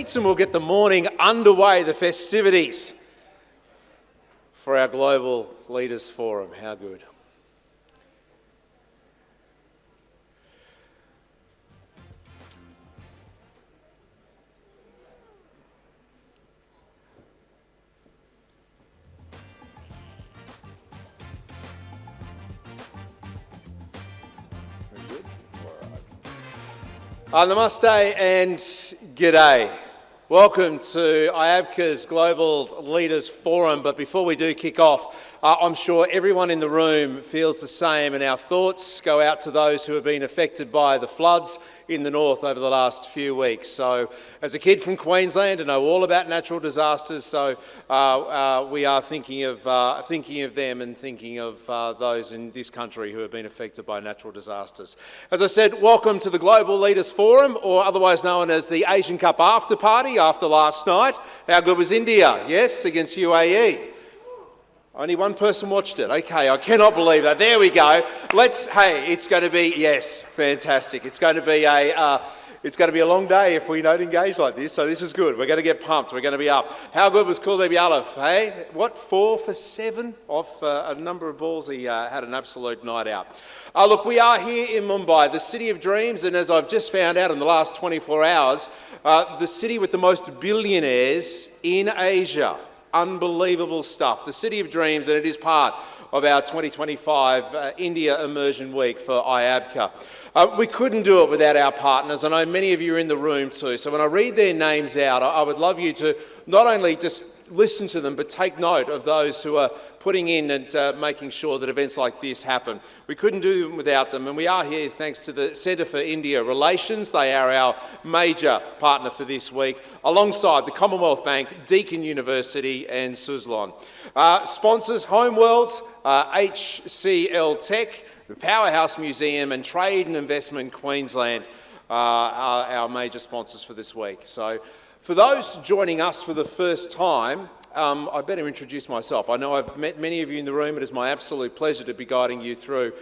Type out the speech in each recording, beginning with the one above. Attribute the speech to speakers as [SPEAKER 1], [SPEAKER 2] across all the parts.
[SPEAKER 1] seats and we'll get the morning underway, the festivities for our Global Leaders Forum. How good. Namaste and g'day. Welcome to IABCA's Global Leaders Forum, but before we do kick off, I'm sure everyone in the room feels the same, and our thoughts go out to those who have been affected by the floods in the north over the last few weeks. So as a kid from Queensland, I know all about natural disasters, so we are thinking of them and thinking of those in this country who have been affected by natural disasters. As I said, welcome to the Global Leaders Forum, or otherwise known as the Asian Cup after party after last night. How good was India? Yes, against UAE. Only one person watched it. Okay, I cannot believe that. There we go. It's going to be, yes, fantastic. It's going to be a long day if we don't engage like this, so this is good. We're going to get pumped. We're going to be up. How good was Kuldeep Yadav, hey? What, 4 for 7 off a number of balls? He had an absolute night out. Look, we are here in Mumbai, the city of dreams, and as I've just found out in the last 24 hours, the city with the most billionaires in Asia. Unbelievable stuff. The City of Dreams, and it is part of our 2025 India Immersion Week for IABCA. We couldn't do it without our partners. I know many of you are in the room too, so when I read their names out, I would love you to not only just listen to them, but take note of those who are putting in and making sure that events like this happen. We couldn't do them without them, and we are here thanks to the Centre for India Relations. They are our major partner for this week, alongside the Commonwealth Bank, Deakin University and Suzlon. Sponsors, Homeworld, HCL Tech, the Powerhouse Museum and Trade and Investment Queensland are our major sponsors for this week. So for those joining us for the first time, I better introduce myself. I know I've met many of you in the room. It is my absolute pleasure to be guiding you through.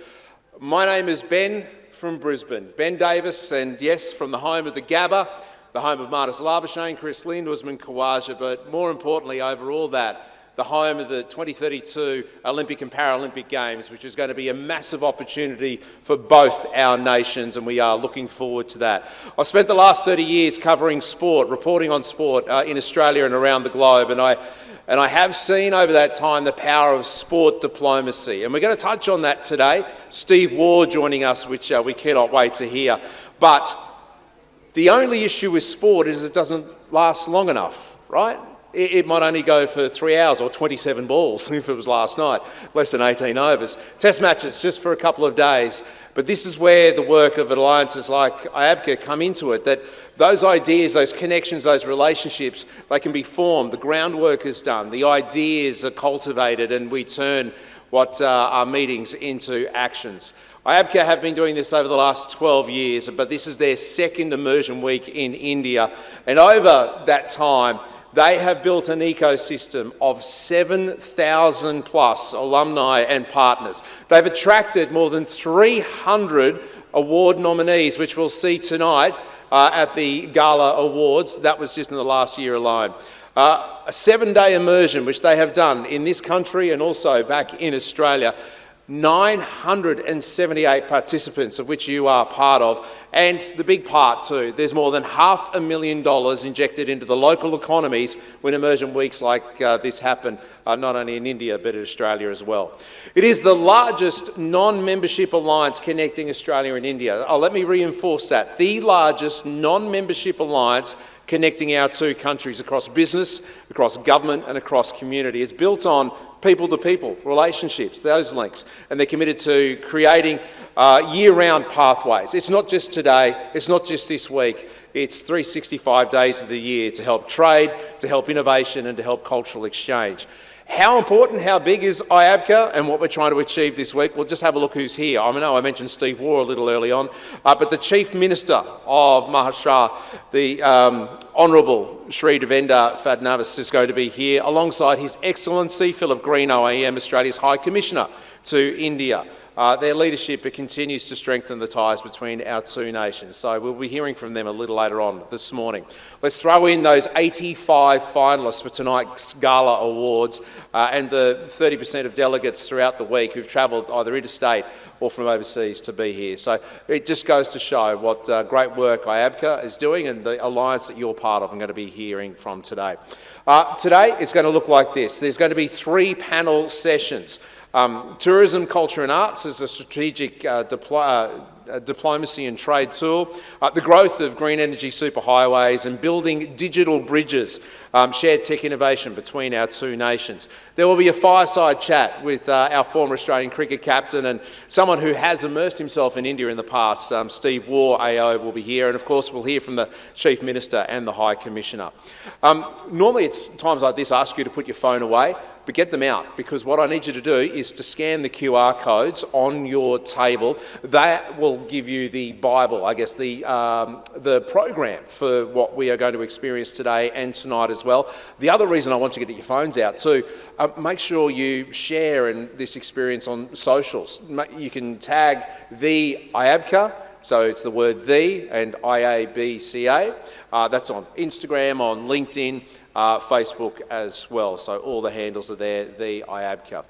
[SPEAKER 1] My name is Ben from Brisbane, Ben Davis, and yes, from the home of the Gabba, the home of Martis Labuschagne, Chris Lind, Usman Khawaja, but more importantly over all that, the home of the 2032 Olympic and Paralympic Games, which is going to be a massive opportunity for both our nations, and we are looking forward to that. I've spent the last 30 years covering sport, reporting on sport in Australia and around the globe, and I have seen over that time the power of sport diplomacy, and we're going to touch on that today. Steve Ward joining us, which we cannot wait to hear. But the only issue with sport is it doesn't last long enough, right? It might only go for 3 hours or 27 balls if it was last night, less than 18 overs. Test matches just for a couple of days. But this is where the work of alliances like IABCA come into it, that those ideas, those connections, those relationships, they can be formed, the groundwork is done, the ideas are cultivated, and we turn what are meetings into actions. IABCA have been doing this over the last 12 years, but this is their second immersion week in India. And over that time, they have built an ecosystem of 7,000 plus alumni and partners. They've attracted more than 300 award nominees, which we'll see tonight at the Gala Awards. That was just in the last year alone. A 7-day immersion, which they have done in this country and also back in Australia. 978 participants, of which you are part of, and the big part too, there's more than $500,000 injected into the local economies when immersion weeks like this happen, not only in India but in Australia as well. It is the largest non-membership alliance connecting Australia and India. Let me reinforce that. The largest non-membership alliance connecting our two countries across business, across government and across community. It's built on people-to-people relationships, those links, and they're committed to creating year-round pathways. It's not just today, it's not just this week, it's 365 days of the year to help trade, to help innovation and to help cultural exchange. How important, how big is IABCA and what we're trying to achieve this week? We'll just have a look who's here. I know I mentioned Steve Waugh a little early on, but the Chief Minister of Maharashtra, the Honourable Shri Devendra Fadnavis is going to be here alongside His Excellency Philip Green, OAM, Australia's High Commissioner to India. Their leadership continues to strengthen the ties between our two nations, so we'll be hearing from them a little later on this morning. Let's throw in those 85 finalists for tonight's Gala Awards and the 30% of delegates throughout the week who've travelled either interstate or from overseas to be here. So it just goes to show what great work IABCA is doing and the alliance that you're part of I'm going to be hearing from today. Today it's going to look like this. There's going to be 3 panel sessions. Tourism, culture and arts is a strategic diplomacy and trade tool, the growth of green energy superhighways and building digital bridges, shared tech innovation between our two nations. There will be a fireside chat with our former Australian cricket captain and someone who has immersed himself in India in the past, Steve Waugh AO will be here, and of course we'll hear from the Chief Minister and the High Commissioner. Normally it's times like this I ask you to put your phone away, but get them out, because what I need you to do is to scan the QR codes on your table. That will give you the Bible, I guess, the program for what we are going to experience today and tonight as well. The other reason I want you to get your phones out too, make sure you share in this experience on socials. You can tag the IABCA, so it's the word the and IABCA. That's on Instagram, on LinkedIn, Facebook as well. So all the handles are there, the IABCA.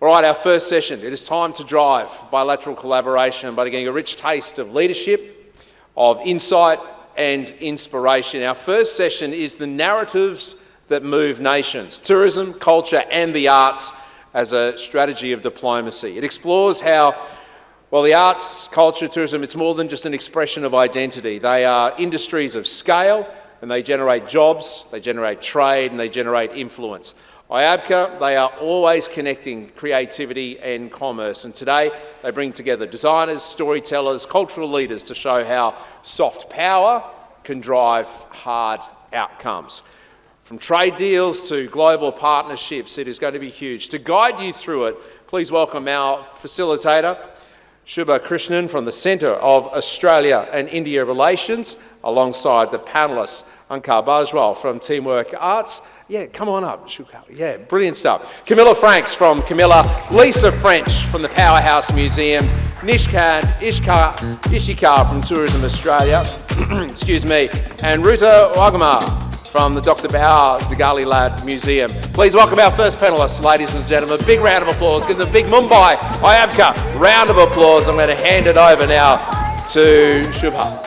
[SPEAKER 1] All right, our first session. It is time to drive bilateral collaboration by getting a rich taste of leadership, of insight and inspiration. Our first session is the narratives that move nations, tourism, culture and the arts as a strategy of diplomacy. It explores how, well, the arts, culture, tourism, it's more than just an expression of identity. They are industries of scale, and they generate jobs, they generate trade, and they generate influence. IABCA, they are always connecting creativity and commerce, and today they bring together designers, storytellers, cultural leaders to show how soft power can drive hard outcomes. From trade deals to global partnerships, it is going to be huge. To guide you through it, please welcome our facilitator, Shubha Krishnan from the Centre of Australia and India Relations, alongside the panellists, Ankur Bhardwaj from Teamwork Arts. Yeah, come on up, Shubha. Yeah, brilliant stuff. Camilla from Camilla, Lisa Ffrench from the Powerhouse Museum, Nishant Kashikar from Tourism Australia, excuse me, and Ruta Wagama from the Dr. Bhau Degali Museum. Please welcome our first panellists, ladies and gentlemen. A big round of applause. Give them a big Mumbai IABCA round of applause. I'm going to hand it over now to Shubha.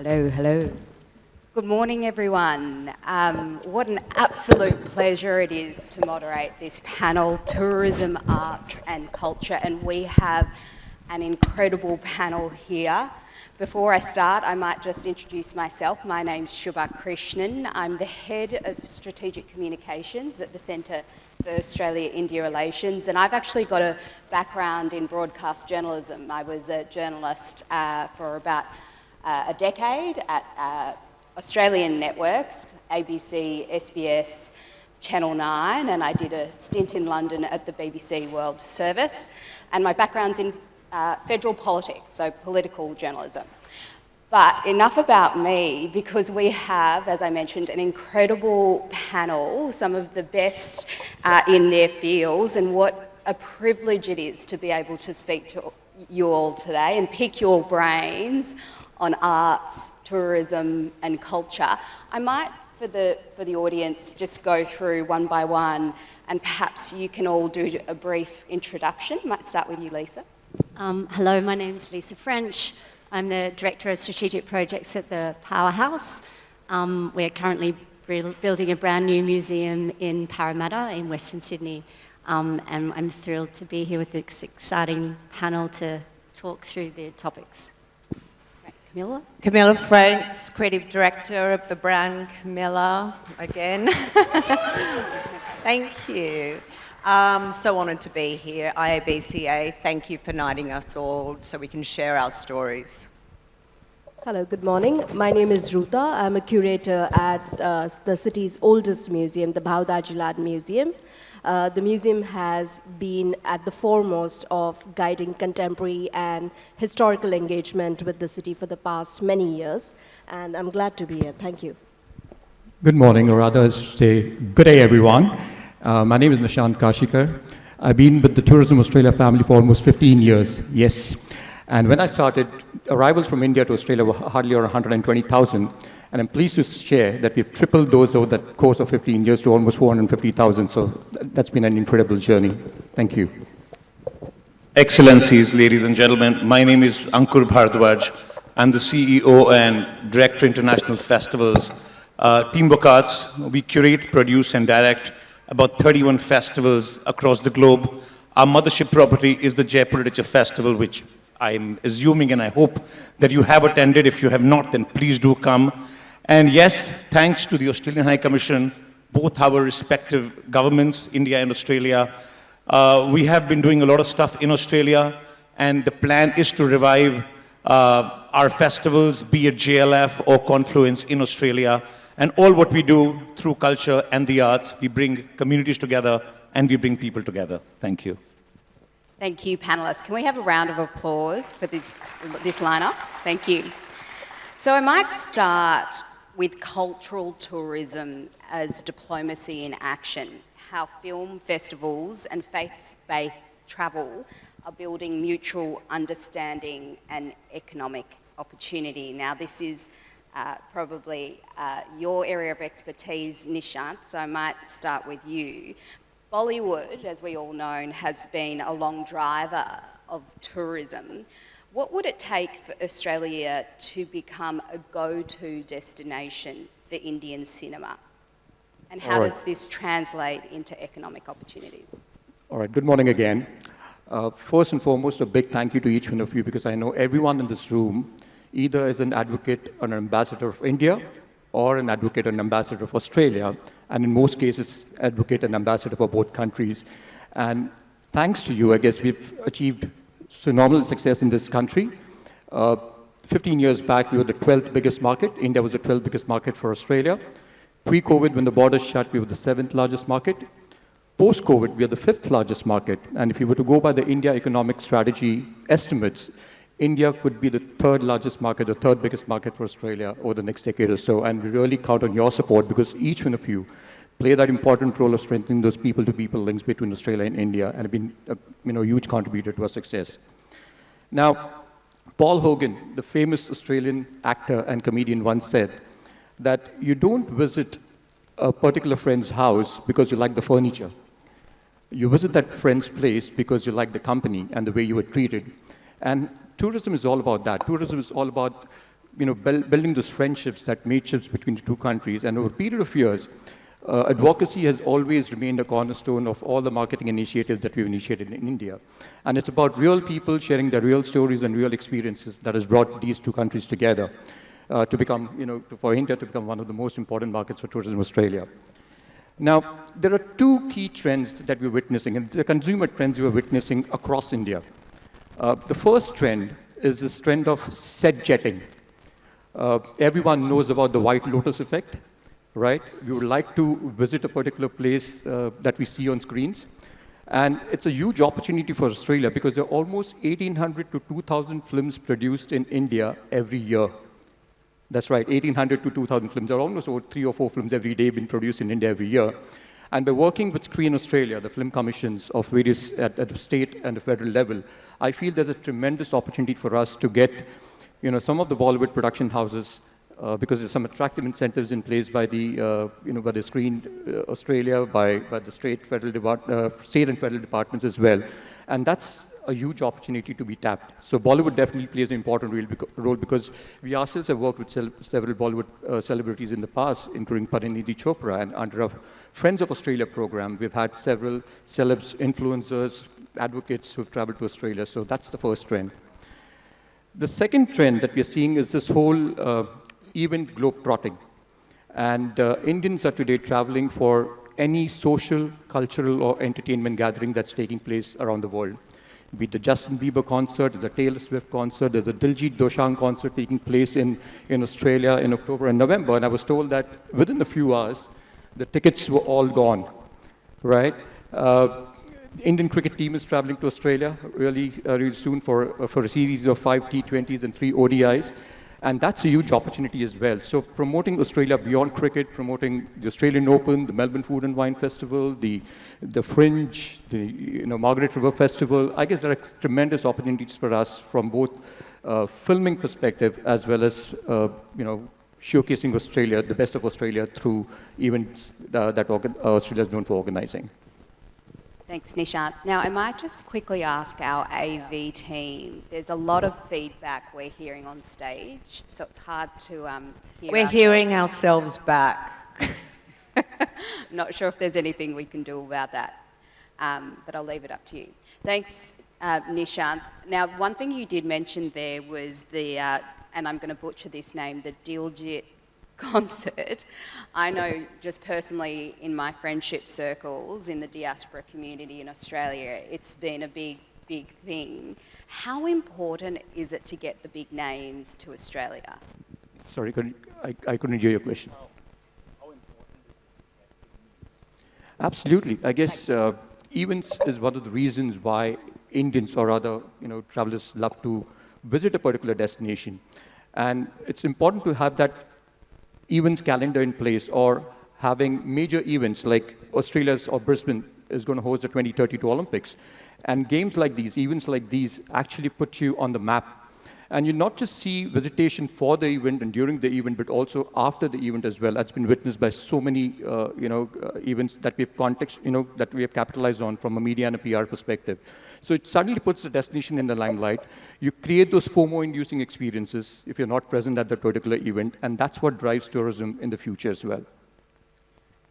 [SPEAKER 2] Hello. Good morning, everyone. What an absolute pleasure it is to moderate this panel, Tourism, Arts and Culture, and we have an incredible panel here. Before I start, I might just introduce myself. My name's Shubha Krishnan. I'm the Head of Strategic Communications at the Centre for Australia-India Relations, and I've actually got a background in broadcast journalism. I was a journalist for about a decade at Australian networks, ABC, SBS, Channel 9, and I did a stint in London at the BBC World Service. And my background's in federal politics, so political journalism. But enough about me, because we have, as I mentioned, an incredible panel, some of the best in their fields, and what a privilege it is to be able to speak to you all today and pick your brains on arts, tourism and culture. I might, for the audience, just go through one by one, and perhaps you can all do a brief introduction. Might start with you, Lisa.
[SPEAKER 3] Hello, my name's Lisa Ffrench. I'm the Director of Strategic Projects at the Powerhouse. We're currently building a brand new museum in Parramatta in Western Sydney, and I'm thrilled to be here with this exciting panel to talk through the topics.
[SPEAKER 2] Camilla?
[SPEAKER 4] Camilla Franks, Creative Director of the brand Camilla, again. Thank you. So honoured to be here. IABCA, thank you for uniting us all so we can share our stories.
[SPEAKER 5] Hello, good morning. My name is Ruta. I'm a curator at the city's oldest museum, the Bhau Daji Museum. The museum has been at the foremost of guiding contemporary and historical engagement with the city for the past many years, and I'm glad to be here. Thank you.
[SPEAKER 6] Good morning, or rather, I should say, good day, everyone. My name is Nishant Kashikar. I've been with the Tourism Australia family for almost 15 years, yes. And when I started, arrivals from India to Australia were hardly around 120,000. And I'm pleased to share that we've tripled those over the course of 15 years to almost 450,000. So that's been an incredible journey. Thank you.
[SPEAKER 7] Excellencies, ladies and gentlemen, my name is Ankur Bhardwaj. I'm the CEO and Director International Festivals. Team Arts, we curate, produce, and direct about 31 festivals across the globe. Our mothership property is the Jaipur Literature Festival, which I'm assuming and I hope that you have attended. If you have not, then please do come. And yes, thanks to the Australian High Commission, both our respective governments, India and Australia, we have been doing a lot of stuff in Australia, and the plan is to revive our festivals, be it JLF or Confluence in Australia. And all what we do through culture and the arts, we bring communities together and we bring people together. Thank you.
[SPEAKER 2] Thank you, panellists. Can we have a round of applause for this lineup? Thank you. So I might start with cultural tourism as diplomacy in action, how film festivals and faith-based travel are building mutual understanding and economic opportunity. Now, this is probably your area of expertise, Nishant, so I might start with you. Bollywood, as we all know, has been a long driver of tourism. What would it take for Australia to become a go-to destination for Indian cinema? And how does this translate into economic opportunities?
[SPEAKER 6] All right, good morning again. First and foremost, a big thank you to each one of you, because I know everyone in this room either is an advocate or an ambassador of India or an advocate and ambassador of Australia, and in most cases, advocate and ambassador for both countries. And thanks to you, I guess we've achieved phenomenal success in this country. 15 years back, we were the 12th biggest market. India was the 12th biggest market for Australia. Pre-COVID, when the borders shut, we were the 7th largest market. Post-COVID, we are the 5th largest market. And if you were to go by the India Economic Strategy estimates, India could be the 3rd largest market, the 3rd biggest market for Australia over the next decade or so. And we really count on your support, because each one of you play that important role of strengthening those people-to-people links between Australia and India, and have been a huge contributor to our success. Now, Paul Hogan, the famous Australian actor and comedian, once said that you don't visit a particular friend's house because you like the furniture. You visit that friend's place because you like the company and the way you were treated. And tourism is all about that. Tourism is all about building those friendships, that mateships between the two countries. And over a period of years, advocacy has always remained a cornerstone of all the marketing initiatives that we've initiated in India. And it's about real people sharing their real stories and real experiences that has brought these two countries together to become, for India to become one of the most important markets for tourism in Australia. Now, there are two key trends that we're witnessing, and the consumer trends we're witnessing across India. The first trend is this trend of set jetting. Everyone knows about the White Lotus effect, right? We would like to visit a particular place that we see on screens. And it's a huge opportunity for Australia, because there are almost 1,800 to 2,000 films produced in India every year. That's right, 1,800 to 2,000 films. There are almost over 3 or 4 films every day being produced in India every year. And by working with Screen Australia, the film commissions of various at the state and the federal level, I feel there's a tremendous opportunity for us to get, some of the Bollywood production houses, because there's some attractive incentives in place by the, by the Screen Australia, by the state and federal departments as well, and that's a huge opportunity to be tapped. So Bollywood definitely plays an important role, because we ourselves have worked with several Bollywood celebrities in the past, including Parinidhi Chopra, and under our Friends of Australia program, we've had several celebs, influencers, advocates who've traveled to Australia. So that's the first trend. The second trend that we're seeing is this whole event globe trotting. And Indians are today traveling for any social, cultural, or entertainment gathering that's taking place around the world. Be it the Justin Bieber concert, there's a Taylor Swift concert, there's a Diljit Dosanjh concert taking place in Australia in October and November. And I was told that within a few hours, the tickets were all gone, right? The Indian cricket team is traveling to Australia really soon for a series of 5 T20s and 3 ODIs. And that's a huge opportunity as well. So promoting Australia beyond cricket, promoting the Australian Open, the Melbourne Food and Wine Festival, the Fringe, the Margaret River Festival, I guess there are tremendous opportunities for us from both filming perspective as well as showcasing Australia, the best of Australia through events that Australia is known for organizing.
[SPEAKER 2] Thanks, Nishant. Now, I might just quickly ask our AV team. There's a lot of feedback we're hearing on stage, so it's hard to hear.
[SPEAKER 4] We're hearing ourselves back.
[SPEAKER 2] Not sure if there's anything we can do about that, but I'll leave it up to you. Thanks, Nishant. Now, one thing you did mention there was the, and I'm going to butcher this name, the Diljit concert. I know just personally in my friendship circles in the diaspora community in Australia, it's been a big, big thing. How important is it to get the big names to Australia?
[SPEAKER 6] Sorry, I couldn't hear your question. How important is it? Absolutely. I guess events is one of the reasons why Indians or other travelers love to visit a particular destination. And it's important to have that events calendar in place, or having major events like Australia's or Brisbane is going to host the 2032 Olympics. And games like these, events like these, actually put you on the map. And you not just see visitation for the event and during the event, but also after the event as well. That's been witnessed by so many, events that that we have capitalized on from a media and a PR perspective. So it suddenly puts the destination in the limelight. You create those FOMO-inducing experiences if you're not present at that particular event, and that's what drives tourism in the future as well.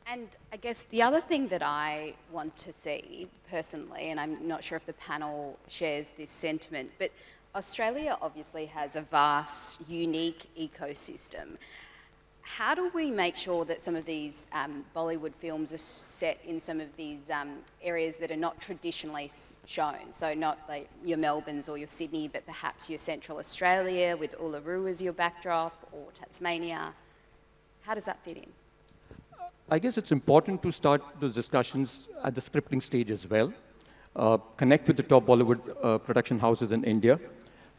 [SPEAKER 2] And I guess the other thing that I want to see personally, and I'm not sure if the panel shares this sentiment, but Australia obviously has a vast, unique ecosystem. How do we make sure that some of these Bollywood films are set in some of these areas that are not traditionally shown? So not like your Melbournes or your Sydney, but perhaps your Central Australia with Uluru as your backdrop, or Tasmania. How does that fit in?
[SPEAKER 6] I guess it's important to start those discussions at the scripting stage as well. Connect with the top Bollywood production houses in India,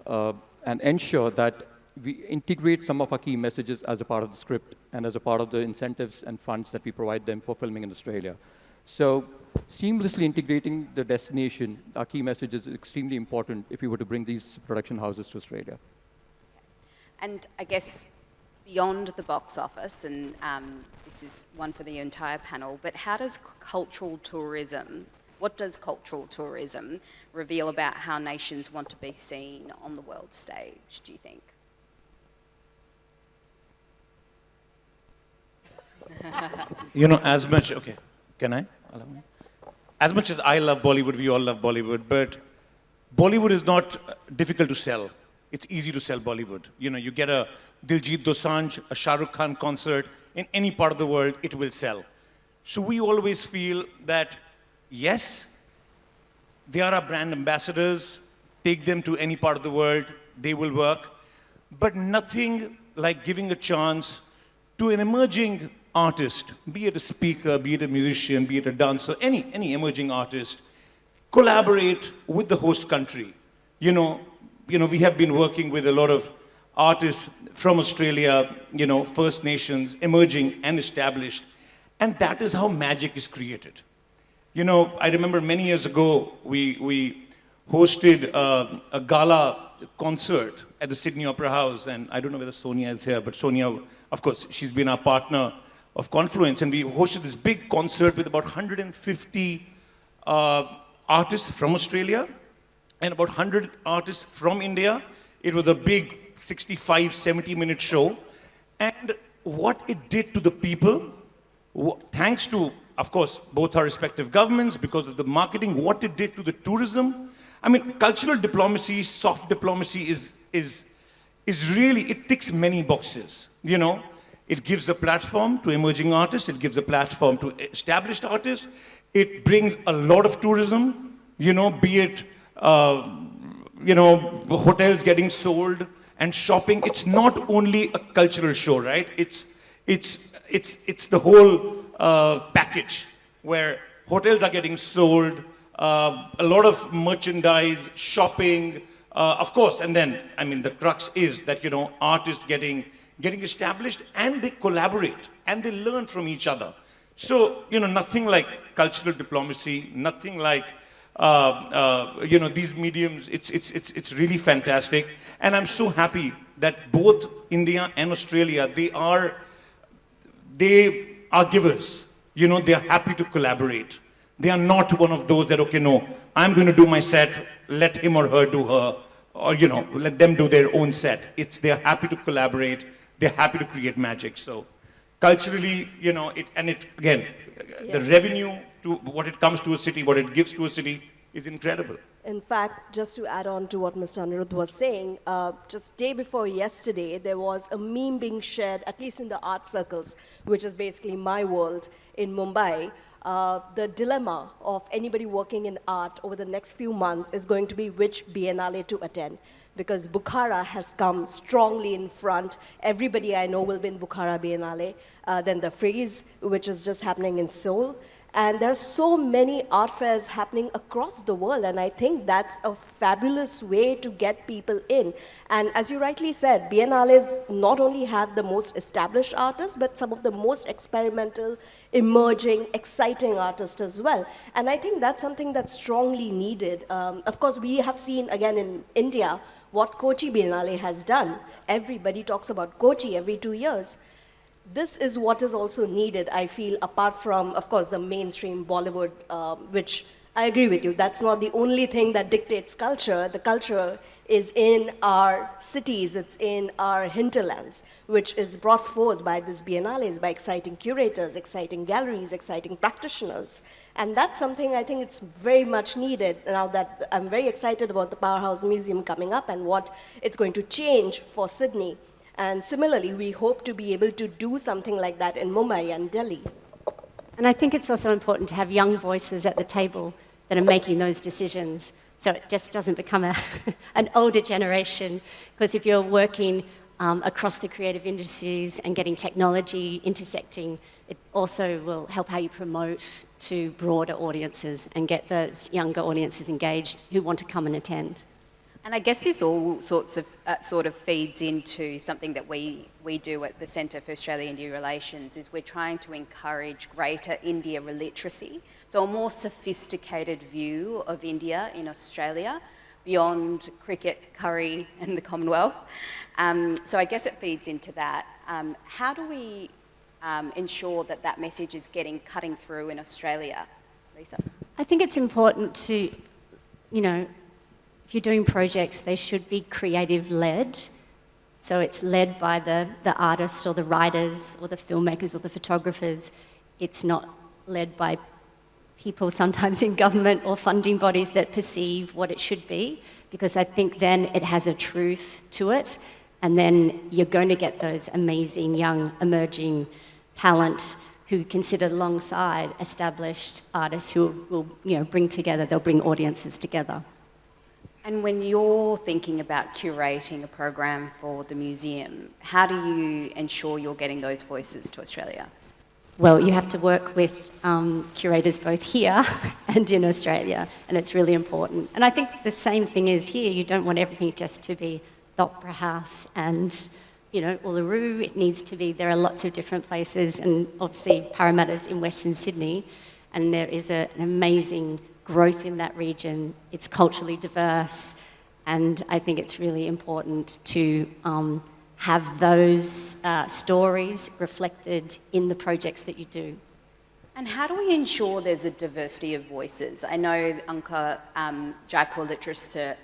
[SPEAKER 6] and ensure that we integrate some of our key messages as a part of the script and as a part of the incentives and funds that we provide them for filming in Australia. So seamlessly integrating the destination, our key messages, is extremely important if we were to bring these production houses to Australia.
[SPEAKER 2] And I guess beyond the box office, and this is one for the entire panel, but how does cultural tourism, what does cultural tourism reveal about how nations want to be seen on the world stage, do you think?
[SPEAKER 7] As much, okay, can I? As much as I love Bollywood, we all love Bollywood, but Bollywood is not difficult to sell. It's easy to sell Bollywood. You get a Diljit Dosanjh, a Shah Rukh Khan concert in any part of the world, it will sell. So we always feel that, yes, they are our brand ambassadors, take them to any part of the world, they will work, but nothing like giving a chance to an emerging artist, be it a speaker, be it a musician, be it a dancer, any emerging artist, collaborate with the host country. We have been working with a lot of artists from Australia, First Nations, emerging and established, and that is how magic is created. I remember many years ago, we hosted a gala concert at the Sydney Opera House, and I don't know whether Sonia is here, but Sonia, of course, she's been our partner of Confluence, and we hosted this big concert with about 150 artists from Australia and about 100 artists from India. It was a big 65, 70-minute show, and what it did to the people, thanks to, of course, both our respective governments, because of the marketing, what it did to the tourism. I mean, cultural diplomacy, soft diplomacy is is really, it ticks many boxes, you know. It gives a platform to emerging artists, it gives a platform to established artists, it brings a lot of tourism, you know, be it, you know, hotels getting sold and shopping. It's not only a cultural show, right? It's the whole package where hotels are getting sold, a lot of merchandise, shopping, of course, and then, I mean, the crux is that, you know, artists getting established and they collaborate and they learn from each other. So, you know, nothing like cultural diplomacy, nothing like, you know, these mediums, it's really fantastic. And I'm so happy that both India and Australia, they are givers. You know, they are happy to collaborate. They are not one of those that, okay, no, I'm going to do my set, let him or her do her, or, you know, let them do their own set. They're happy to collaborate. They're happy to create magic. So culturally, you know, again, the revenue to what it comes to a city, what it gives to a city is incredible.
[SPEAKER 5] In fact, just to add on to what Mr. Anirudh was saying, just day before yesterday, there was a meme being shared, at least in the art circles, which is basically my world in Mumbai. The dilemma of anybody working in art over the next few months is going to be which Biennale to attend. Because Bukhara has come strongly in front. Everybody I know will be in Bukhara Biennale. Then the Frieze, which is just happening in Seoul. And there are so many art fairs happening across the world, and I think that's a fabulous way to get people in. And as you rightly said, Biennales not only have the most established artists, but some of the most experimental, emerging, exciting artists as well. And I think that's something that's strongly needed. Of course, we have seen, again, in India, what Kochi Biennale has done. Everybody talks about Kochi every 2 years. This is what is also needed, I feel, apart from, of course, the mainstream Bollywood, which I agree with you, that's not the only thing that dictates culture. The culture is in our cities, it's in our hinterlands, which is brought forth by these biennales, by exciting curators, exciting galleries, exciting practitioners. And that's something I think it's very much needed now that I'm very excited about the Powerhouse Museum coming up and what it's going to change for Sydney. And similarly, we hope to be able to do something like that in Mumbai and Delhi.
[SPEAKER 3] And I think it's also important to have young voices at the table that are making those decisions, so it just doesn't become an older generation. Because if you're working across the creative industries and getting technology intersecting, it also will help how you promote to broader audiences and get those younger audiences engaged who want to come and attend.
[SPEAKER 2] And I guess this all sort of feeds into something that we do at the Centre for Australia-India Relations, is we're trying to encourage greater India literacy, so a more sophisticated view of India in Australia, beyond cricket, curry and the Commonwealth. So I guess it feeds into that. How do we ensure that that message is cutting through in Australia? Lisa?
[SPEAKER 3] I think it's important to, you know, if you're doing projects, they should be creative-led. So it's led by the artists or the writers or the filmmakers or the photographers. It's not led by people sometimes in government or funding bodies that perceive what it should be, because I think then it has a truth to it, and then you're going to get those amazing young emerging talent who can sit alongside established artists who will, you know, they'll bring audiences together.
[SPEAKER 2] And when you're thinking about curating a program for the museum, how do you ensure you're getting those voices to Australia?
[SPEAKER 3] Well, you have to work with curators both here and in Australia, and it's really important. And I think the same thing is here. You don't want everything just to be the Opera House and, you know, Uluru. It needs to be, there are lots of different places, and obviously Parramatta's in Western Sydney, and there is an amazing growth in that region. It's culturally diverse, and I think it's really important to have those stories reflected in the projects that you do.
[SPEAKER 2] And how do we ensure there's a diversity of voices? I know Ankur, Jaipur Literature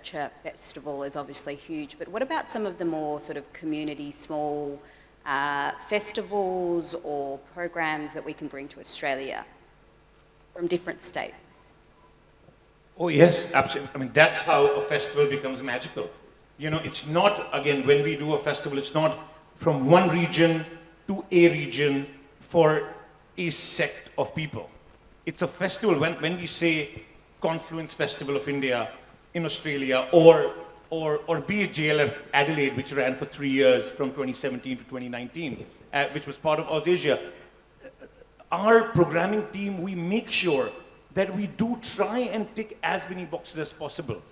[SPEAKER 2] Festival is obviously huge, but what about some of the more sort of community, small festivals or programs that we can bring to Australia from different states?
[SPEAKER 7] Oh yes, absolutely. I mean, that's how a festival becomes magical. You know, it's not, again, when we do a festival, it's not from one region to a region for a sect of people. It's a festival. When we say Confluence Festival of India in Australia, or be it JLF Adelaide, which ran for 3 years from 2017 to 2019, which was part of AusAsia, our programming team, we make sure that we do try and tick as many boxes as possible.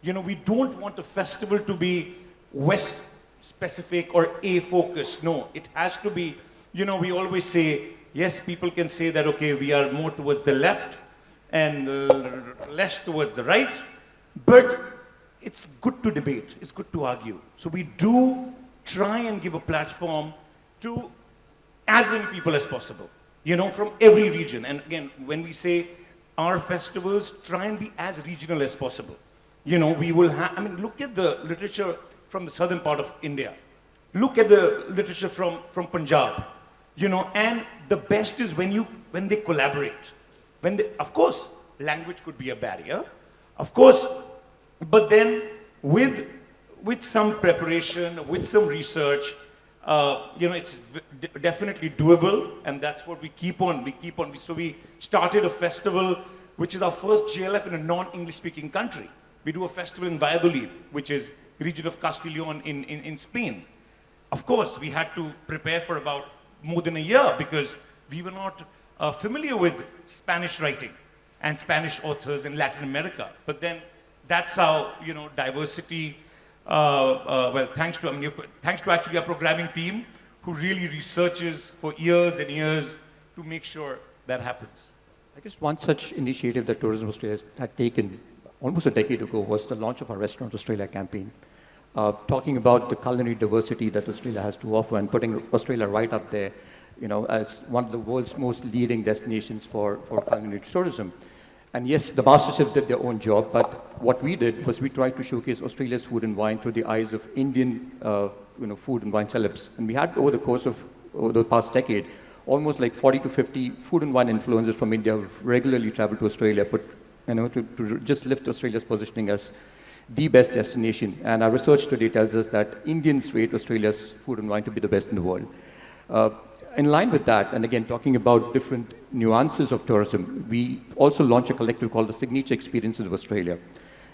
[SPEAKER 7] You know, we don't want a festival to be West specific or A focused. No, it has to be, you know, we always say, yes, people can say that, okay, we are more towards the left and less towards the right, but it's good to debate, it's good to argue. So we do try and give a platform to as many people as possible, you know, from every region. And again, when we say our festivals, try and be as regional as possible. You know, we will have, I mean, look at the literature from the southern part of India. Look at the literature from Punjab, you know, and the best is when they collaborate. Of course, language could be a barrier, of course, but then with some preparation, with some research, you know, it's definitely doable, and that's what we keep on. So we started a festival, which is our first JLF in a non-English speaking country. We do a festival in Valladolid, which is region of Castile-Leon in Spain. Of course, we had to prepare for about more than a year because we were not familiar with Spanish writing and Spanish authors in Latin America. But then that's how, you know, diversity, well, thanks to actually our programming team who really researches for years and years to make sure that happens.
[SPEAKER 6] I guess one such initiative that Tourism Australia had taken almost a decade ago was the launch of our Restaurant Australia campaign, talking about the culinary diversity that Australia has to offer and putting Australia right up there, you know, as one of the world's most leading destinations for culinary tourism. And yes, the masterchefs did their own job, but what we did was we tried to showcase Australia's food and wine through the eyes of Indian, you know, food and wine celebs. And we had over the past decade, almost like 40 to 50 food and wine influencers from India who've regularly traveled to Australia, but you know, to just lift Australia's positioning as the best destination. And our research today tells us that Indians rate Australia's food and wine to be the best in the world. In line with that, and again, talking about different nuances of tourism, we also launched a collective called the Signature Experiences of Australia.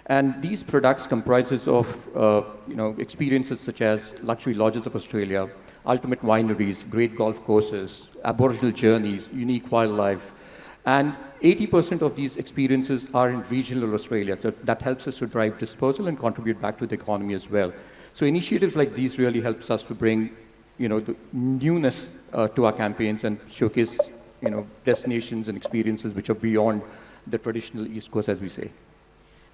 [SPEAKER 6] And these products comprises of, you know, experiences such as luxury lodges of Australia, ultimate wineries, great golf courses, Aboriginal journeys, unique wildlife. And 80% of these experiences are in regional Australia, so that helps us to drive disposal and contribute back to the economy as well. So initiatives like these really helps us to bring, you know, the newness to our campaigns and showcase, you know, destinations and experiences which are beyond the traditional East Coast, as we say.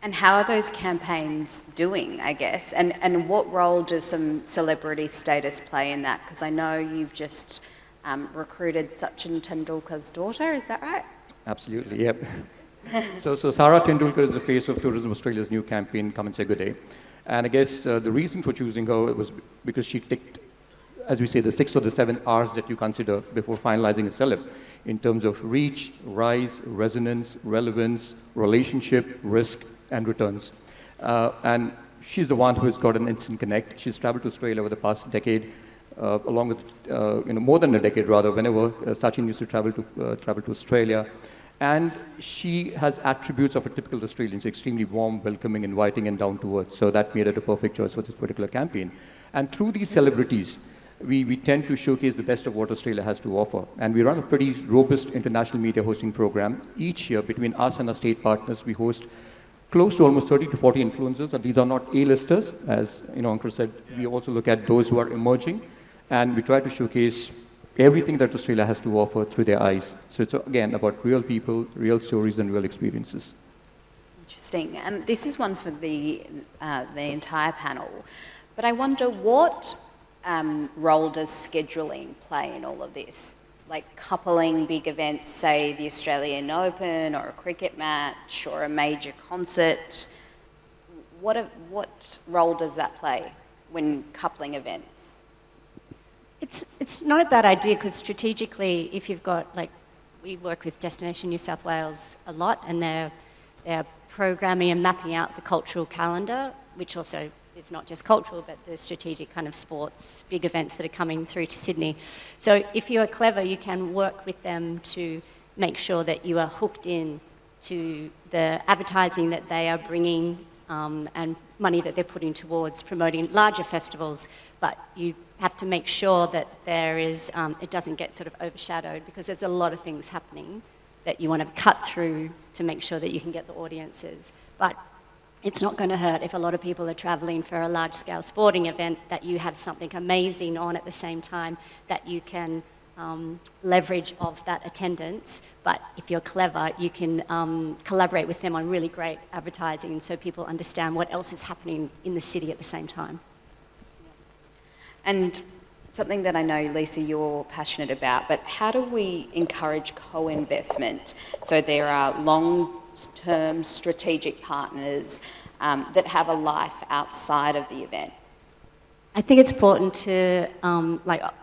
[SPEAKER 2] And how are those campaigns doing, I guess? And what role does some celebrity status play in that? Because I know you've just recruited Sachin Tendulkar's daughter, is that right?
[SPEAKER 6] Absolutely, yep. So Sarah Tendulkar is the face of Tourism Australia's new campaign, Come and Say Good Day. And I guess the reason for choosing her was because she ticked, as we say, the 6 or the 7 R's that you consider before finalizing a celeb in terms of reach, rise, resonance, relevance, relationship, risk, and returns. And she's the one who has got an instant connect. She's traveled to Australia over the past decade, along with, you know, more than a decade rather, whenever Sachin used to travel to Australia. And she has attributes of a typical Australian, so extremely warm, welcoming, inviting, and down to earth. So that made it a perfect choice for this particular campaign. And through these celebrities, we tend to showcase the best of what Australia has to offer. And we run a pretty robust international media hosting program. Each year, between us and our state partners, we host close to almost 30 to 40 influencers. And these are not A-listers. As you know, Ankur said, we also look at those who are emerging. And we try to showcase everything that Australia has to offer through their eyes. So it's, again, about real people, real stories, and real experiences.
[SPEAKER 2] Interesting. And this is one for the entire panel. But I wonder what role does scheduling play in all of this? Like coupling big events, say the Australian Open or a cricket match or a major concert. What role does that play when coupling events?
[SPEAKER 3] It's not a bad idea because strategically, if you've got, like, we work with Destination New South Wales a lot, and they're programming and mapping out the cultural calendar, which also it's not just cultural, but the strategic kind of sports, big events that are coming through to Sydney. So if you are clever, you can work with them to make sure that you are hooked in to the advertising that they are bringing and money that they're putting towards promoting larger festivals, but you have to make sure that there is, it doesn't get sort of overshadowed, because there's a lot of things happening that you want to cut through to make sure that you can get the audiences. But it's not going to hurt if a lot of people are travelling for a large-scale sporting event, that you have something amazing on at the same time that you can leverage of that attendance. But if you're clever, you can collaborate with them on really great advertising so people understand what else is happening in the city at the same time.
[SPEAKER 2] And something that I know, Lisa, you're passionate about, but how do we encourage co-investment so there are long-term strategic partners that have a life outside of the event?
[SPEAKER 3] I think it's important to,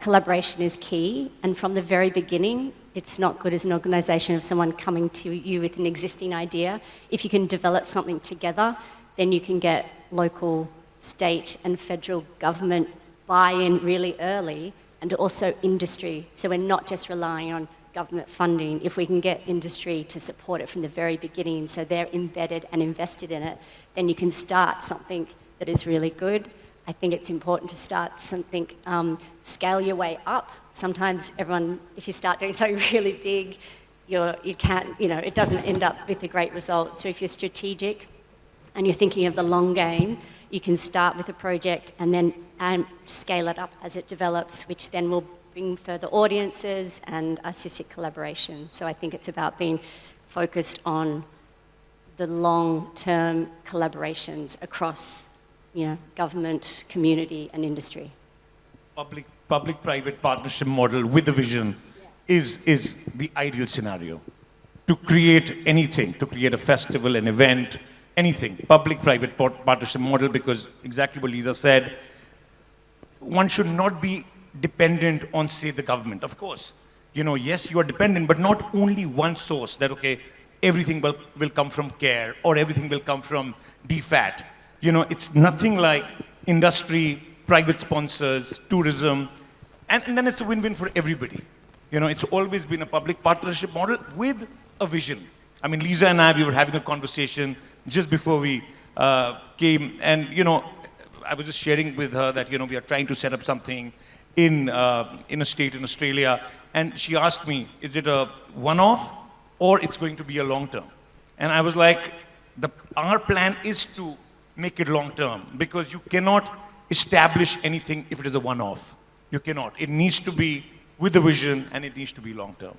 [SPEAKER 3] collaboration is key, and from the very beginning, it's not good as an organisation of someone coming to you with an existing idea. If you can develop something together, then you can get local, state and federal government buy-in really early, and also industry. So we're not just relying on government funding. If we can get industry to support it from the very beginning, so they're embedded and invested in it, then you can start something that is really good. I think it's important to start something, scale your way up. Sometimes everyone, if you start doing something really big, you can't, it doesn't end up with a great result. So if you're strategic and you're thinking of the long game, you can start with a project and then scale it up as it develops, which then will bring further audiences and artistic collaboration. So I think it's about being focused on the long-term collaborations across, government, community, and industry.
[SPEAKER 7] Public-private partnership model with a vision is the ideal scenario. To create anything, to create a festival, an event, anything, public-private partnership model, because exactly what Lisa said, one should not be dependent on, say, the government. Of course, yes, you are dependent, but not only one source, that, okay, everything will come from CAIR or everything will come from DFAT. It's nothing like industry, private sponsors, tourism, and then it's a win-win for everybody. It's always been a public partnership model with a vision. I mean, Lisa and I, we were having a conversation just before we came, and, I was just sharing with her that, we are trying to set up something in a state in Australia, and she asked me, is it a one-off or it's going to be a long-term? And I was like, our plan is to make it long-term, because you cannot establish anything if it is a one-off. You cannot. It needs to be with a vision, and it needs to be long-term.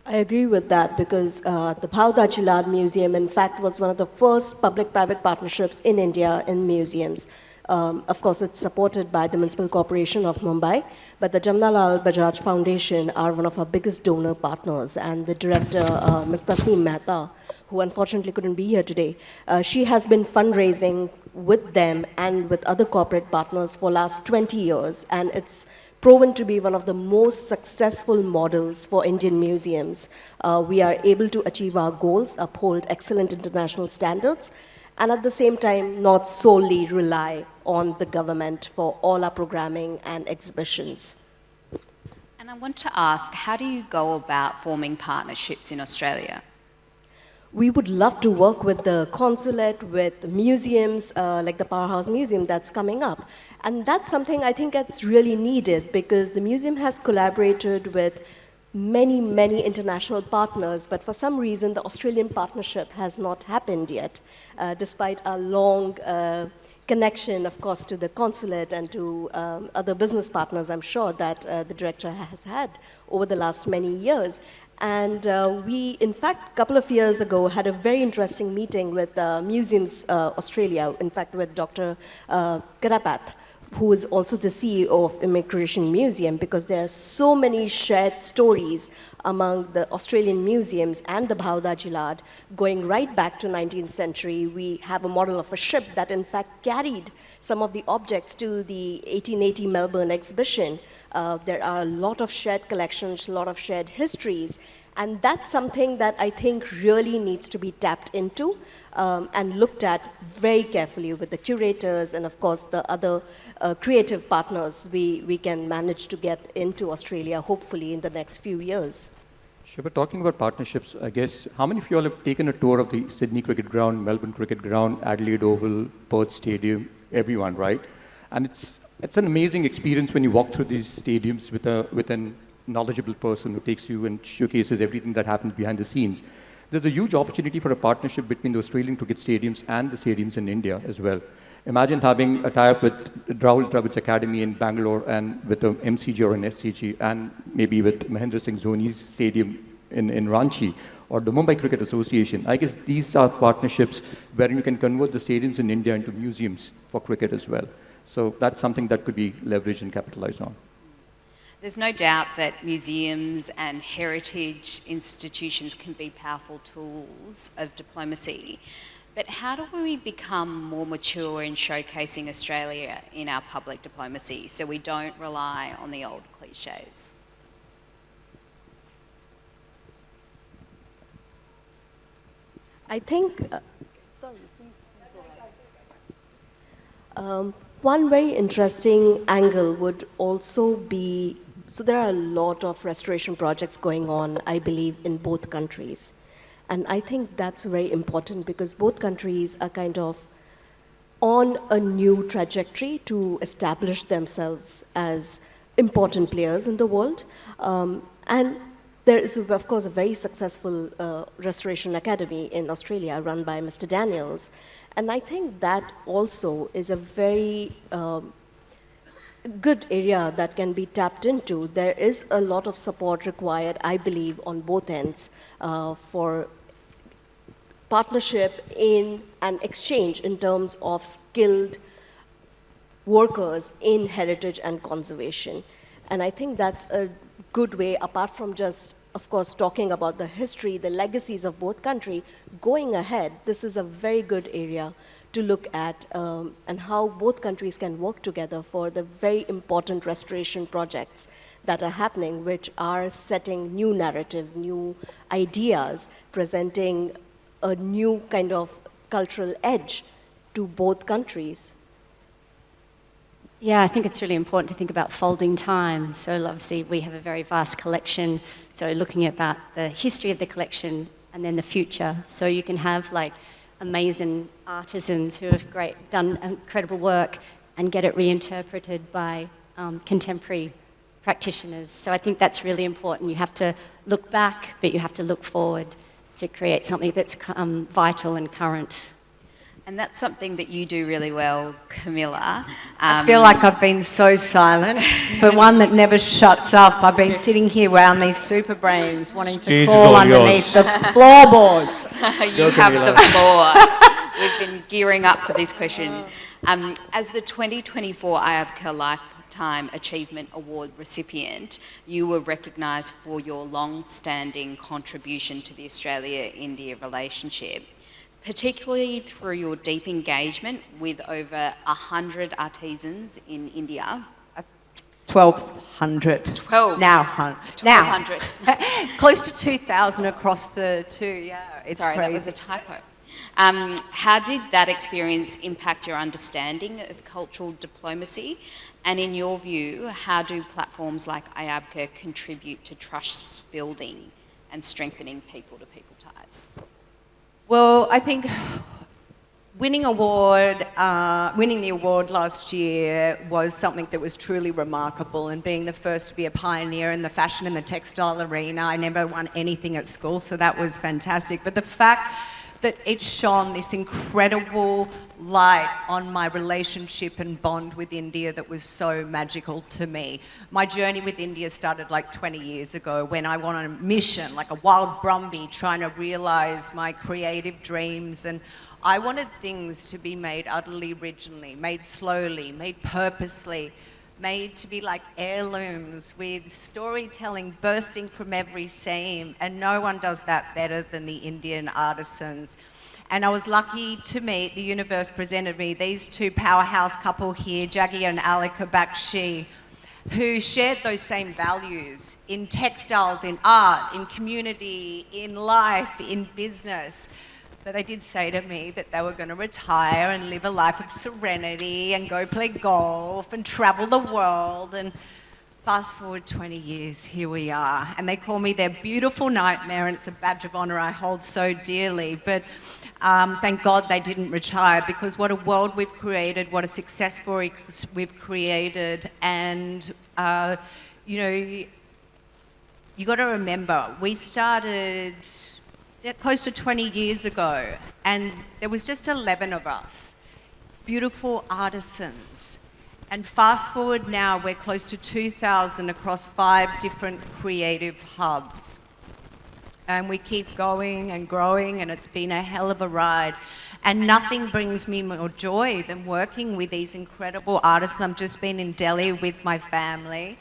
[SPEAKER 5] I agree with that, because the Bhau Daji Museum, in fact, was one of the first public-private partnerships in India in museums. Of course, it's supported by the Municipal Corporation of Mumbai, but the Jamnalal Bajaj Foundation are one of our biggest donor partners, and the director, Ms. Tasneem Mehta, who unfortunately couldn't be here today, she has been fundraising with them and with other corporate partners for last 20 years, and it's proven to be one of the most successful models for Indian museums. We are able to achieve our goals, uphold excellent international standards, and at the same time not solely rely on the government for all our programming and exhibitions.
[SPEAKER 2] And I want to ask, how do you go about forming partnerships in Australia?
[SPEAKER 5] We would love to work with the consulate, with museums, like the Powerhouse Museum that's coming up. And that's something I think that's really needed, because the museum has collaborated with many, many international partners, but for some reason the Australian partnership has not happened yet, despite a long connection, of course, to the consulate and to other business partners, I'm sure, that the director has had over the last many years. And we, in fact, a couple of years ago, had a very interesting meeting with Museums Australia, in fact, with Dr. Karapat, who is also the CEO of Immigration Museum, because there are so many shared stories among the Australian museums and the Bhau Daji Lad going right back to 19th century. We have a model of a ship that in fact carried some of the objects to the 1880 Melbourne exhibition. There are a lot of shared collections, a lot of shared histories, and that's something that I think really needs to be tapped into and looked at very carefully with the curators and, of course, the other creative partners we can manage to get into Australia, hopefully, in the next few years.
[SPEAKER 6] Shubha, talking about partnerships, I guess, how many of you all have taken a tour of the Sydney Cricket Ground, Melbourne Cricket Ground, Adelaide Oval, Perth Stadium, everyone, right? And it's an amazing experience when you walk through these stadiums with a knowledgeable person who takes you and showcases everything that happens behind the scenes. There's a huge opportunity for a partnership between the Australian cricket stadiums and the stadiums in India as well. Imagine having a tie-up with Rahul Dravid's Academy in Bangalore and with the MCG or an SCG, and maybe with Mahendra Singh Dhoni's stadium in Ranchi, or the Mumbai Cricket Association. I guess these are partnerships wherein you can convert the stadiums in India into museums for cricket as well. So that's something that could be leveraged and capitalized on.
[SPEAKER 2] There's no doubt that museums and heritage institutions can be powerful tools of diplomacy. But how do we become more mature in showcasing Australia in our public diplomacy so we don't rely on the old cliches?
[SPEAKER 5] I think, one very interesting angle would also be, so there are a lot of restoration projects going on, I believe, in both countries. And I think that's very important because both countries are kind of on a new trajectory to establish themselves as important players in the world. And there is, of course, a very successful restoration academy in Australia run by Mr. Daniels. And I think that also is a very good area that can be tapped into. There is a lot of support required, I believe, on both ends for partnership in an exchange in terms of skilled workers in heritage and conservation. And I think that's a good way, apart from just, of course, talking about the history, the legacies of both countries. Going ahead, this is a very good area to look at and how both countries can work together for the very important restoration projects that are happening, which are setting new narrative, new ideas, presenting a new kind of cultural edge to both countries.
[SPEAKER 3] Yeah, I think it's really important to think about folding time. So obviously we have a very vast collection, so looking about the history of the collection and then the future. So you can have like amazing artisans who have done incredible work and get it reinterpreted by contemporary practitioners. So I think that's really important. You have to look back, but you have to look forward to create something that's vital and current.
[SPEAKER 2] And that's something that you do really well, Camilla.
[SPEAKER 4] I feel like I've been so silent, but one that never shuts up. I've been sitting here around these super brains wanting to crawl underneath the floorboards.
[SPEAKER 2] You have the floor. We've been gearing up for this question. As the 2024 IABCA Lifetime Achievement Award recipient, you were recognised for your long-standing contribution to the Australia-India relationship, particularly through your deep engagement with over 100 artisans in India.
[SPEAKER 4] 1,200.
[SPEAKER 2] 12.
[SPEAKER 4] Now,
[SPEAKER 2] 1,200.
[SPEAKER 4] Close to 2,000 across the two, yeah. It's
[SPEAKER 2] Sorry,
[SPEAKER 4] crazy.
[SPEAKER 2] that was a typo. How did that experience impact your understanding of cultural diplomacy? And in your view, how do platforms like IABCA contribute to trust building and strengthening people-to-people ties?
[SPEAKER 4] Well, I think winning the award last year was something that was truly remarkable, and being the first to be a pioneer in the fashion and the textile arena. I never won anything at school, so that was fantastic. But the fact that it shone this incredible light on my relationship and bond with India that was so magical to me. My journey with India started like 20 years ago when I went on a mission, like a wild Brumby, trying to realise my creative dreams. And I wanted things to be made utterly originally, made slowly, made purposely, made to be like heirlooms with storytelling bursting from every seam, and no one does that better than the Indian artisans. And I was lucky to meet, the universe presented me these two powerhouse couple here, Jaggi and Alika Bakshi, who shared those same values in textiles, in art, in community, in life, in business. But they did say to me that they were going to retire and live a life of serenity and go play golf and travel the world. And fast forward 20 years, here we are. And they call me their beautiful nightmare, and it's a badge of honour I hold so dearly. But thank God they didn't retire, because what a world we've created, what a success story we've created. And, you know, you got to remember, we started close to 20 years ago, and there was just 11 of us, beautiful artisans. And fast forward now, we're close to 2,000 across 5 different creative hubs. And we keep going and growing, and it's been a hell of a ride. And nothing brings me more joy than working with these incredible artists. I've just been in Delhi with my family,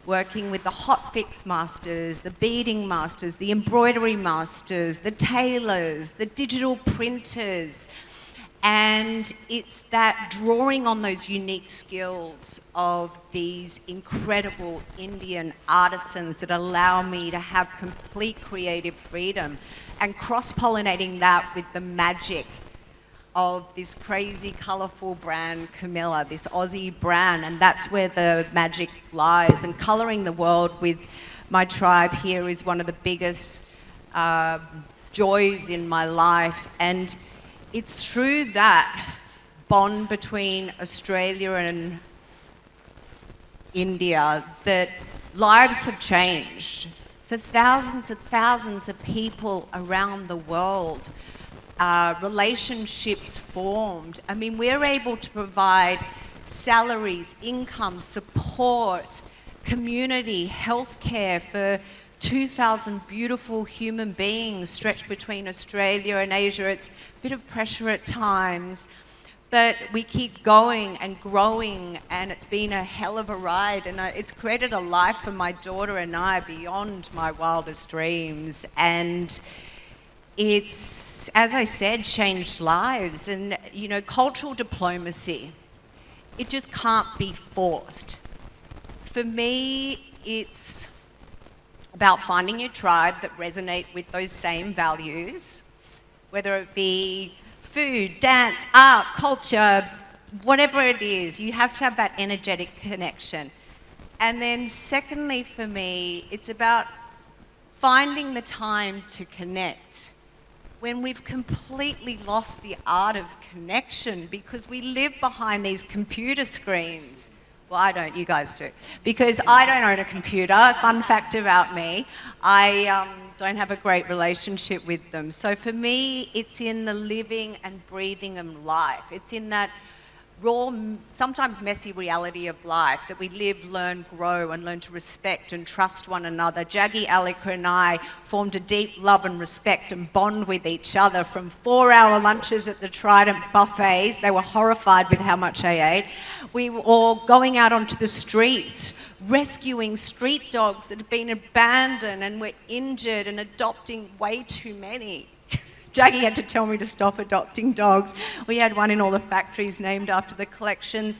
[SPEAKER 4] working with the hot fix masters, the beading masters, the embroidery masters, the tailors, the digital printers. And it's that drawing on those unique skills of these incredible Indian artisans that allow me to have complete creative freedom, and cross-pollinating that with the magic of this crazy, colourful brand, Camilla, this Aussie brand, and that's where the magic lies. And colouring the world with my tribe here is one of the biggest joys in my life. And it's through that bond between Australia and India that lives have changed for thousands of people around the world. Relationships formed. I mean, we're able to provide salaries, income, support, community, healthcare for 2,000 beautiful human beings stretched between Australia and Asia. It's a bit of pressure at times, but we keep going and growing, and it's been a hell of a ride, and it's created a life for my daughter and I beyond my wildest dreams. And it's, as I said, changed lives. And, you know, cultural diplomacy, it just can't be forced. For me, it's about finding your tribe that resonate with those same values, whether it be food, dance, art, culture, whatever it is. You have to have that energetic connection. And then secondly, for me, it's about finding the time to connect when we've completely lost the art of connection, because we live behind these computer screens. Well, I don't, you guys do. Because I don't own a computer. Fun fact about me, I don't have a great relationship with them. So for me, it's in the living and breathing of life. It's in that raw, sometimes messy reality of life that we live, learn, grow, and learn to respect and trust one another. Jaggi, Alika and I formed a deep love and respect and bond with each other from 4-hour lunches at the Trident buffets. They were horrified with how much I ate. We were all going out onto the streets, rescuing street dogs that had been abandoned and were injured, and adopting way too many. Jaggi had to tell me to stop adopting dogs. We had one in all the factories named after the collections.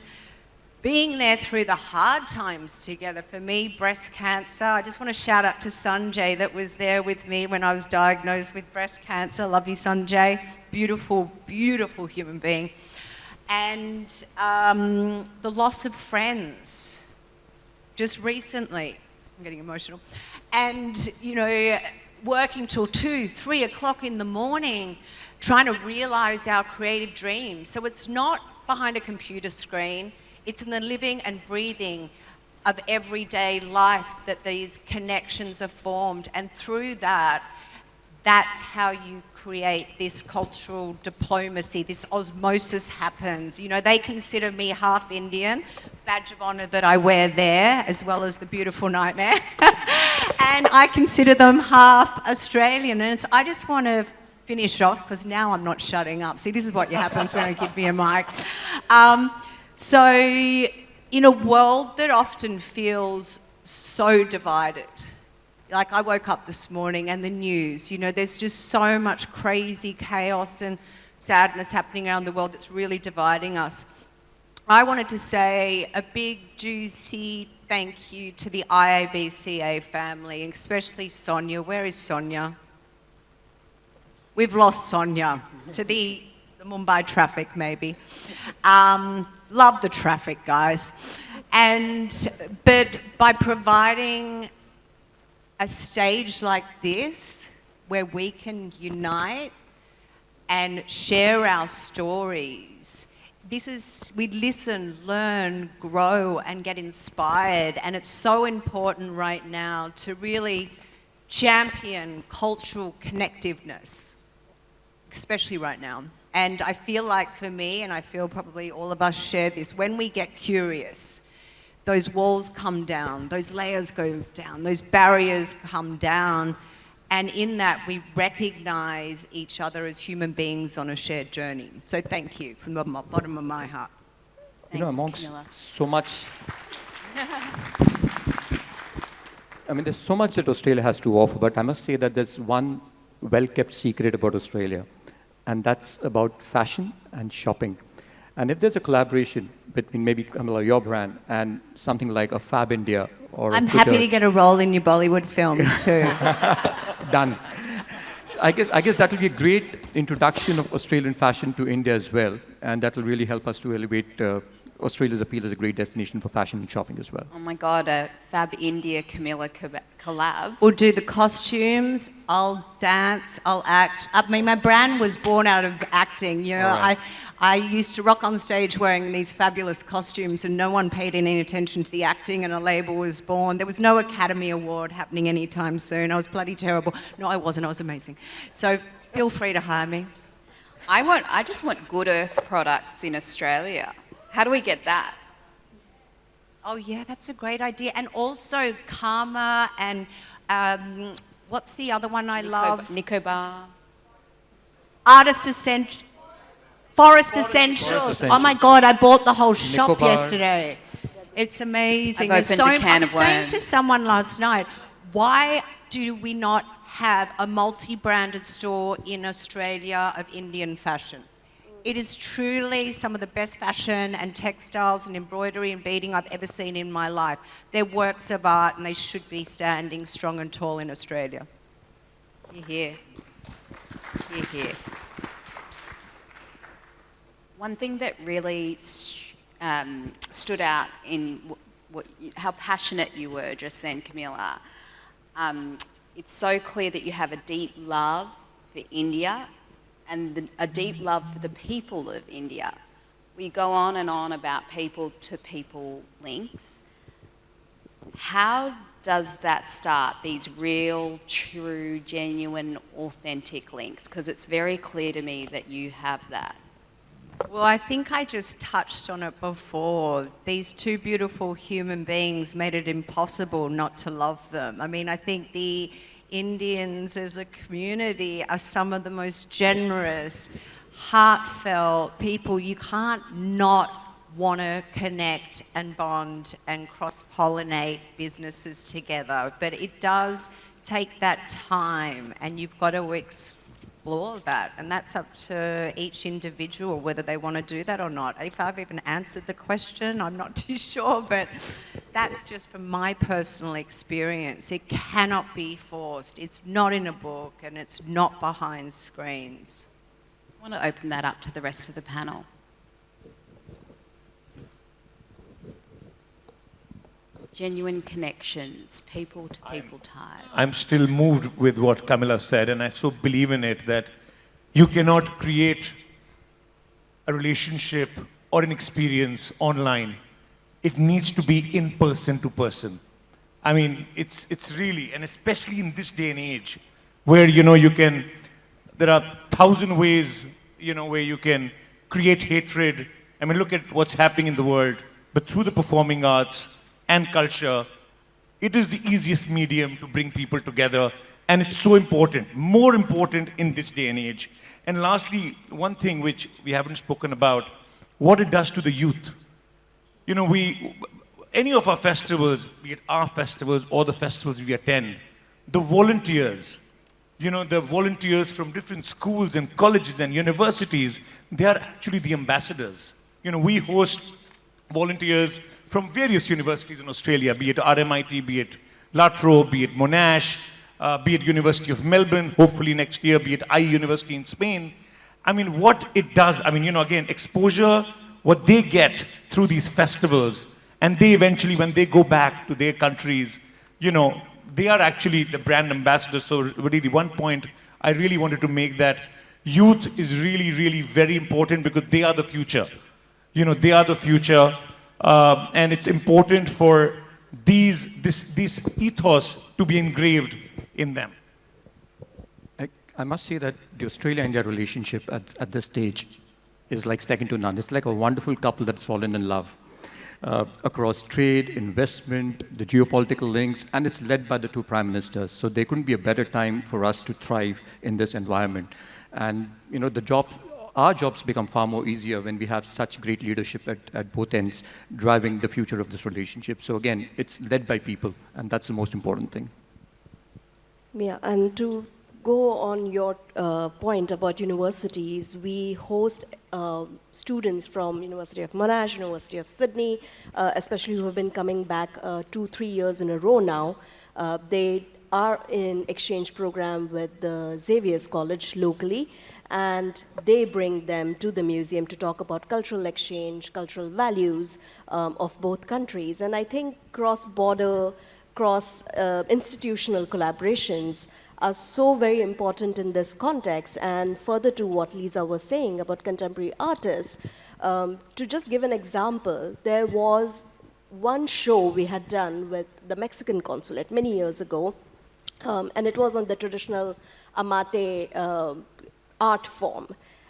[SPEAKER 4] Being there through the hard times together. For me, breast cancer. I just want to shout out to Sanjay that was there with me when I was diagnosed with breast cancer. Love you, Sanjay. Beautiful, beautiful human being. And the loss of friends. Just recently. I'm getting emotional. And, you know, working till 2, 3 o'clock in the morning, trying to realize our creative dreams. So it's not behind a computer screen, it's in the living and breathing of everyday life that these connections are formed. And through that, that's how you create this cultural diplomacy, this osmosis happens. You know, they consider me half Indian, badge of honour that I wear there, as well as the beautiful nightmare. And I consider them half Australian. And I just want to finish off, because now I'm not shutting up. See, this is what happens when I give me a mic. So, in a world that often feels so divided, like I woke up this morning and the news, you know, there's just so much crazy chaos and sadness happening around the world that's really dividing us. I wanted to say a big, juicy thank you to the IABCA family, especially Sonia. Where is Sonia? We've lost Sonia to the Mumbai traffic, maybe. Love the traffic, guys. But by providing a stage like this, where we can unite and share our stories, we listen, learn, grow, and get inspired. And it's so important right now to really champion cultural connectiveness, especially right now. And I feel like for me, and I feel probably all of us share this, when we get curious, those walls come down, those layers go down, those barriers come down, and in that we recognize each other as human beings on a shared journey. So thank you from the bottom of my heart.
[SPEAKER 6] Thanks, amongst Camilla. So much, there's so much that Australia has to offer, but I must say that there's one well-kept secret about Australia, and that's about fashion and shopping. And if there's a collaboration between maybe, Camilla, your brand and something like a Fab India or
[SPEAKER 4] I'm happy to get a role in your Bollywood films too.
[SPEAKER 6] Done. So I guess that will be a great introduction of Australian fashion to India as well, and that will really help us to elevate Australia's appeal as a great destination for fashion and shopping as well.
[SPEAKER 2] Oh my God, a Fab India Camilla collab.
[SPEAKER 4] We'll do the costumes, I'll dance, I'll act. I mean, my brand was born out of acting, you know. Right. I used to rock on stage wearing these fabulous costumes and no one paid any attention to the acting, and a label was born. There was no Academy Award happening anytime soon. I was bloody terrible. No, I wasn't. I was amazing. So feel free to hire me.
[SPEAKER 2] I just want Good Earth products in Australia. How do we get that?
[SPEAKER 4] Oh yeah, that's a great idea. And also Karma and what's the other one I love?
[SPEAKER 2] Nicobar.
[SPEAKER 4] Artist Essentials. Forest Essentials. Oh my God, I bought the whole shop yesterday. It's amazing.
[SPEAKER 2] I've opened a can of
[SPEAKER 4] worms. I was saying to someone last night, why do we not have a multi-branded store in Australia of Indian fashion? It is truly some of the best fashion and textiles and embroidery and beading I've ever seen in my life. They're works of art and they should be standing strong and tall in Australia.
[SPEAKER 2] Hear, hear. Hear, hear. One thing that really stood out in how passionate you were just then, Camilla, it's so clear that you have a deep love for India and a deep love for the people of India. We go on and on about people-to-people links. How does that start, these real, true, genuine, authentic links? Because it's very clear to me that you have that.
[SPEAKER 4] Well, I think I just touched on it before. These two beautiful human beings made it impossible not to love them. I mean, I think the Indians as a community are some of the most generous, heartfelt people. You can't not want to connect and bond and cross-pollinate businesses together. But it does take that time, and you've got to explore that, and that's up to each individual whether they want to do that or not. If I've even answered the question, I'm not too sure, but that's just from my personal experience. It cannot be forced. It's not in a book and it's not behind screens.
[SPEAKER 2] I want to open that up to the rest of the panel. Genuine connections, people-to-people ties.
[SPEAKER 7] I'm still moved with what Camilla said, and I so believe in it that you cannot create a relationship or an experience online. It needs to be in person to person. I mean, it's really, and especially in this day and age, where, there are 1,000 ways, where you can create hatred. I mean, look at what's happening in the world, but through the performing arts and culture, it is the easiest medium to bring people together, and it's so important, more important in this day and age. And lastly, one thing which we haven't spoken about, what it does to the youth. Any of our festivals, be it our festivals or the festivals we attend, the volunteers, the volunteers from different schools and colleges and universities, they are actually the ambassadors. We host volunteers from various universities in Australia, be it RMIT, be it La Trobe, be it Monash, be it University of Melbourne, hopefully next year, be it IE University in Spain. I mean, what it does, I mean, again, exposure, what they get through these festivals, and they eventually, when they go back to their countries, they are actually the brand ambassadors. So really, one point I really wanted to make that youth is really, really very important because they are the future. They are the future, and it's important for this ethos to be engraved in them.
[SPEAKER 6] I must say that the Australia-India relationship at this stage is like second to none. It's like a wonderful couple that's fallen in love across trade, investment, the geopolitical links, and it's led by the two prime ministers. So there couldn't be a better time for us to thrive in this environment. And our jobs become far more easier when we have such great leadership at both ends driving the future of this relationship. So again, it's led by people, and that's the most important thing.
[SPEAKER 5] Yeah, and to go on your point about universities, we host students from University of Monash, University of Sydney, especially who have been coming back 2-3 years in a row now. They are in exchange program with the Xavier's College locally, and they bring them to the museum to talk about cultural exchange, cultural values of both countries. And I think cross-border, cross-institutional collaborations are so very important in this context. And further to what Lisa was saying about contemporary artists, to just give an example, there was one show we had done with the Mexican consulate many years ago, and it was on the traditional amate art form.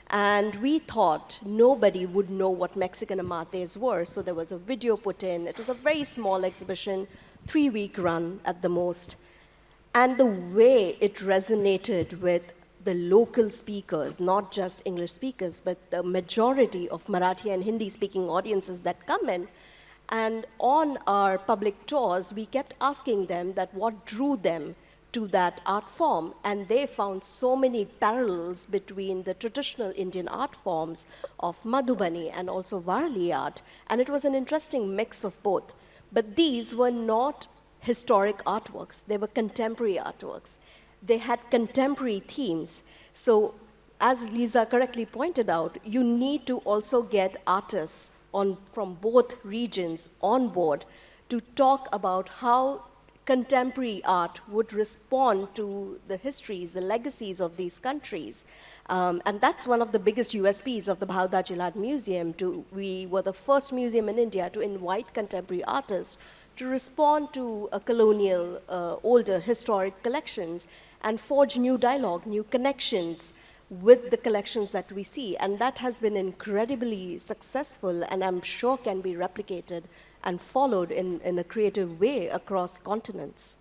[SPEAKER 5] And we thought nobody would know what Mexican amates were, so there was a video put in. It was a very small exhibition, 3-week run at the most. And the way it resonated with the local speakers, not just English speakers, but the majority of Marathi and Hindi-speaking audiences that come in. And on our public tours, we kept asking them that what drew them to that art form, and they found so many parallels between the traditional Indian art forms of Madhubani and also Varli art, and it was an interesting mix of both. But these were not historic artworks, they were contemporary artworks. They had contemporary themes. So as Lisa correctly pointed out, you need to also get artists from both regions on board to talk about how contemporary art would respond to the histories, the legacies of these countries. And that's one of the biggest USPs of the Bhau Daji Museum. We were the first museum in India to invite contemporary artists to respond to a colonial, older historic collections and forge new dialogue, new connections with the collections that we see. And that has been incredibly successful, and I'm sure can be replicated and followed in a creative way across continents.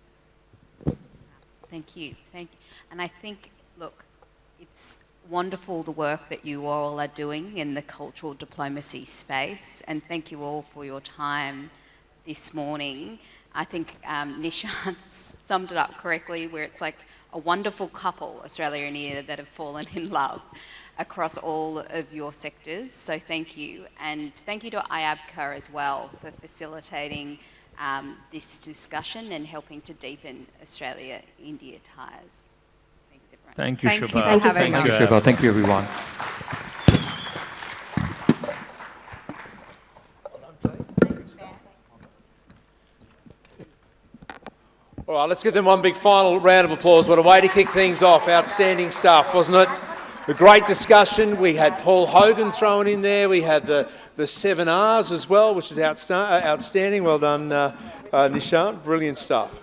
[SPEAKER 2] Thank you. And I think, look, it's wonderful the work that you all are doing in the cultural diplomacy space, and thank you all for your time this morning. I think Nishant summed it up correctly, where it's like a wonderful couple, Australia and India, that have fallen in love across all of your sectors. So thank you. And thank you to IABCA as well for facilitating this discussion and helping to deepen Australia-India ties. Thanks, everyone.
[SPEAKER 7] Thank you,
[SPEAKER 4] Thank
[SPEAKER 7] Shubha.
[SPEAKER 4] you for having us.
[SPEAKER 6] Thank you, Shubha. Thank you, everyone.
[SPEAKER 1] All right, let's give them one big final round of applause. What a way to kick things off. Outstanding stuff, wasn't it? A great discussion. We had Paul Hogan thrown in there. We had the 7 Rs as well, which is outstanding. Well done, Nishant. Brilliant stuff.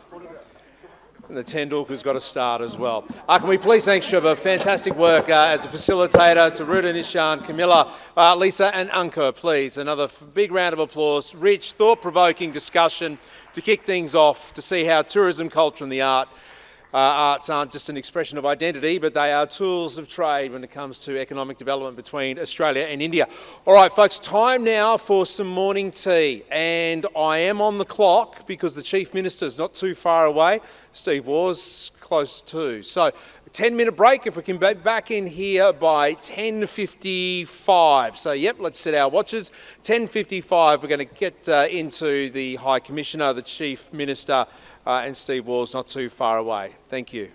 [SPEAKER 1] And the Tendulkar's got a start as well. Can we please thank Shubha? Fantastic work as a facilitator. To Ruta, Nishant, Camilla, Lisa and Ankur, please. Another big round of applause. Rich, thought-provoking discussion to kick things off, to see how tourism, culture and the arts aren't just an expression of identity, but they are tools of trade when it comes to economic development between Australia and India. All right, folks, time now for some morning tea. And I am on the clock because the Chief Minister's not too far away. Steve Waugh's close too. So 10-minute break, if we can be back in here by 10:55. So, yep, let's set our watches. 10:55, we're going to get into the High Commissioner, the Chief Minister, and Steve Waugh's not too far away. Thank you.